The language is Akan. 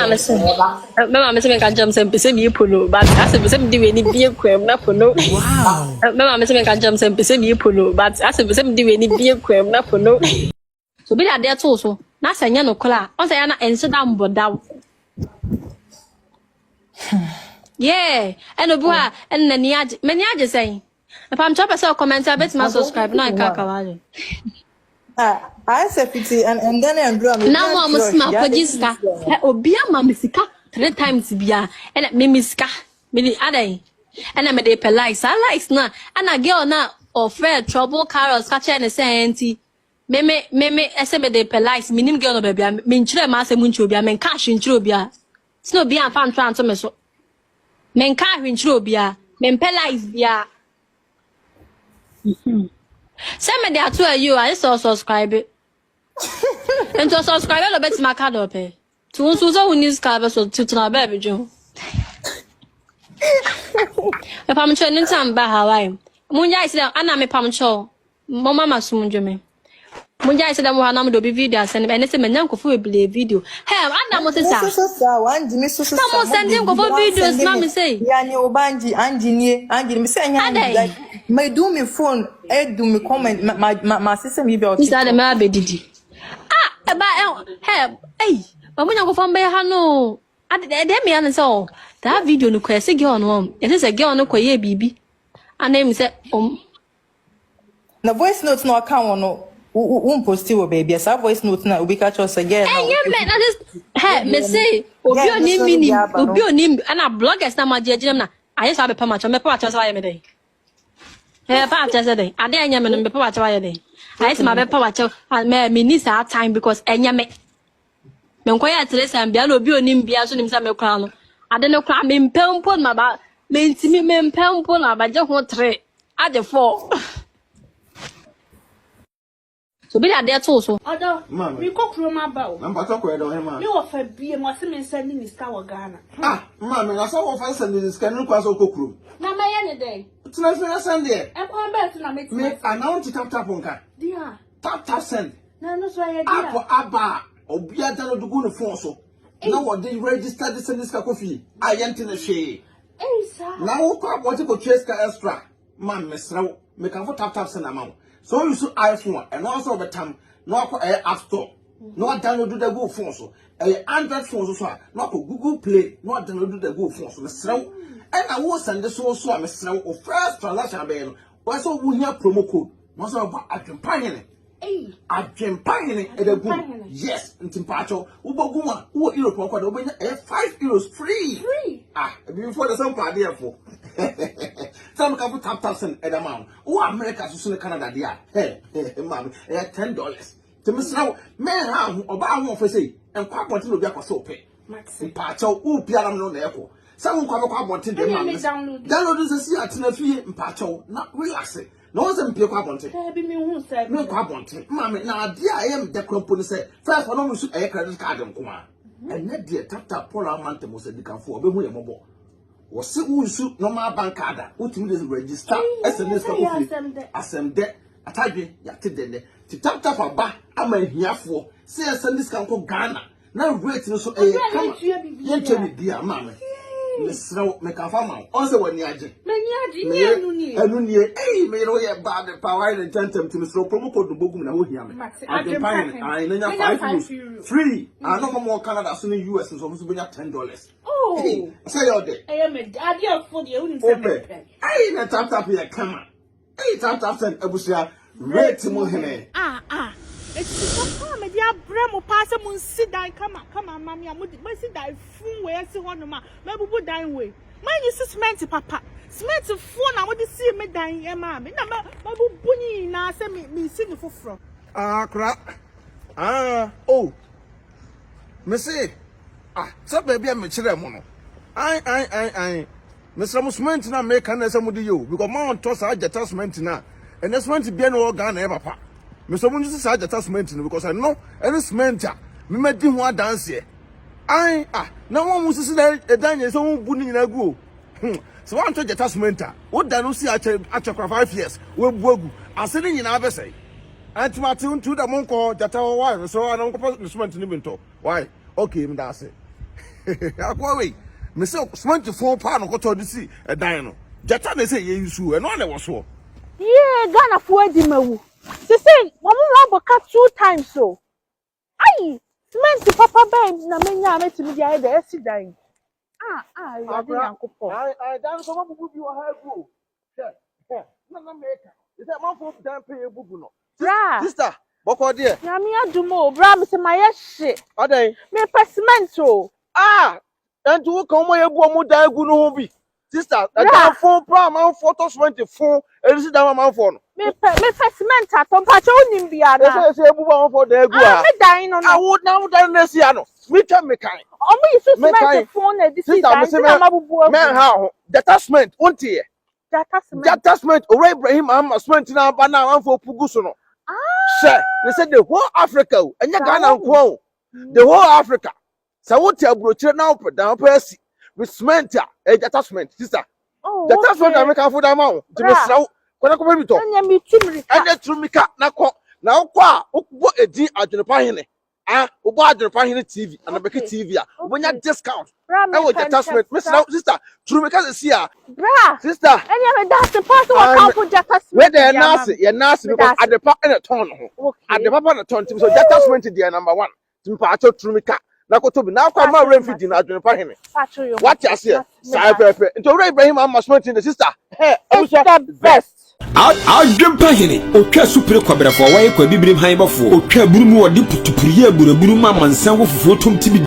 Mama say me can jump some pese me polo, but as a pese me di we ni bie kwam na polo. Wow. Mama say me can jump some pese me polo, but as a pese me di we ni bie kwam na polo. So be that there too so. Na sanya no kola. On say na enso da mboda. Yeah, and obuha and nani age say. If I'm chop a comment, I bet my subscribe no I I said pity and then I'm drum. Now mama smart register. Obia mama sika 3 times bia and me miska. Me adai. And I made a police. I like na and a girl na or fair trouble carols catch and say auntie. Me ese me de police minim girl no baby. Me nchire ma se munchu bia men cash nchire bia. Sno bia fan tran to me so. Men cash nchire bia. Men police bia. Send me there to you. I saw subscribe it. And to subscribe a bit to my card up. To Susan who needs card so to my baby Joe. If I'm training time by Hawaii. Munja is there, and I'm a palm show. Mama Sumunjame. Munja is there, one do be video send and it's a mananko for a video. Hey, I'm not someone sending over videos, Mammy say. Yani Obanji, Angie, saying, my do me phone, do me comment, my sister, maybe I'll see the maybe did. Ah, about hey, but when I go from Bayano, I did me and so that video no question girl on home. It is a girl no quay baby. And name is the voice notes no account no. Post you baby. As voice notes now we catch us again. Hey, yeah, man, I just hey, me say, obi onim and a bloggers na ma jejem na. I just have a patch, me patch us why me dey. Hey, patch us dey. Ade anya me no me patch why dey. I just ma be patch me need that time because enya me. Me nkoya Teresa bia na obi onim bia so nim sa me kra no. Ade no kra me mpempo na ba me ntimi me mpempo na ba je ho 3 ade 4. So be that there too so. Odo, we cook room about. I'm talking about him. You offer be and was sending this cow Ghana. Ah, mamma, I saw of us and this can cross or cook room. Now my any day. It's not for Sunday. I'm coming back to make me. I know to tap on car. Dear. Tap send. No, no, so I Apple Abba or Biata to go to Fonso. Now what they register this and this coffee. I ain't in a shade. Hey, sir. Now what you could chase extra. Man, Miss Row, make a tap send amount. So you see iPhone and also the time no app store. No download the Google phone so. Android phone so no Google Play, no download the Google phone so. Miss Row. And I was send this also Miss Row or first transaction bail. Also we hear promo code. Most of Adwenepahene. Adwenepahene at the boom. Yes, in Timpacho. Uboguma, who €4 €5 free. Ah, before the same party for. Some can put tap send at amount. Oh, America to Canada, dear. Hey, ma'am, $10. To Miss Now, man, how about one for say, and quite want to be a so pay. Maxi Pacho, who piano no echo. Some come up wanting the download. Download is a sea at a fee in Pacho, not relaxing. No one's pick up on it. No carbon. Mammy, now, dear, I am the company say, first one almost a credit card and come. And that dear tap Paula Mountain was a decaf for a bit more. Was so normal bank card, what you register SMS Asɛm de atadwe yate de to tap a ba ama hiafo say send this can go Ghana now rate no so come yen tell dia mama mesra me ka fama on say wani age me anu ni me ro ye bad power and tentem to mesra promo code bogum na ho hia me Adwenepahene I nanya 5 euros free I no more Canada so in US so so benya $10. Oh, say your day. I am a daddy for the only seven. I ain't a tap here, come on. Hey, tap send Abusia, red to Mohene. It's a dear Bremo pass a moon sit down. Come on, mammy. I would sit down. Fool, where I see one of my maybe would dine way. Mine is cement, papa. Cement to phone. I want to see me dying, mammy. No, my bunny now send me sing for from. Ah, crap. Oh, Missy. So baby, I'm a children. I, Mr. Musment now make an assembly you because Mount toss our attachment now, and that's meant to be an organ ever. Mr. Munch is such attachment because I know any cement, me met him one dance here. No one was a dance, so bunny in a go. So I'm to attachment. What done you see at 5 years? We'll go. I'm sitting in our say. And to my tune to the monk or that our wife, so I don't suppose to even talk. Why? Okay, that's it. Akwa we. Me say cement phone pa no koto de si edan no. Jata na say ye yusu e no na wo so. Yeah, Ghana for di mawu. They say, Mama Boka 2 times so. Aye, cement papa babe na menya metimi dia e dey si dan. I dey yankopo. I dan so mabubu bi o ha gu. Na make. Is that man for dan pay bubu no. Sister, boko there. Nyame adumo, bra me se maye hye. Adan. Me cement o. And to come my boy dan gu no ho bi. Sister, that phone pra man photo 20 phone e si dan man phone. Me cement atom pa che onim bia na. Say bubu man for dan gu a. Me dan no. I would now dan na si ano. Me tell me kind. Omo yisu cement phone e di si dan na mabubu. Man how detachment untie. Detachment Ore Ibrahim cement na ba na man for pugu so no. Say, they said the whole Africa and ya Ghana nko. The whole Africa. So what you broche now put down person with cement a detachment sister. Detachment na make for that man. To me sraw. Kwana ko bi to. Anya mi tumrika. Anya tumrika na ko. Na ko a wo edi Adwenepahene. Ubo Adwenepahene TV and Abeke TV a. Wonya discount. E wo detachment. Me sraw sister. Tumrika se sia. Bra. Sister. Anya me that's the part what come for detachment. Where the nurse, your nurse because Adepa in a ton. Adepa na ton. So detachment is number 1. Timpacho Trumika. Nakotobi now come my refugee in Adwenepahene. What you say? Sai pepe. Into Ore Ibrahim cement in the sister. Hey, it's the best. Adwenepahene. Otwa supre kwabere fo wa ye kwa bibrim han bafo. Otwa burumu odi putupuriye buraburu ma mansan wo fufuo tom tibi.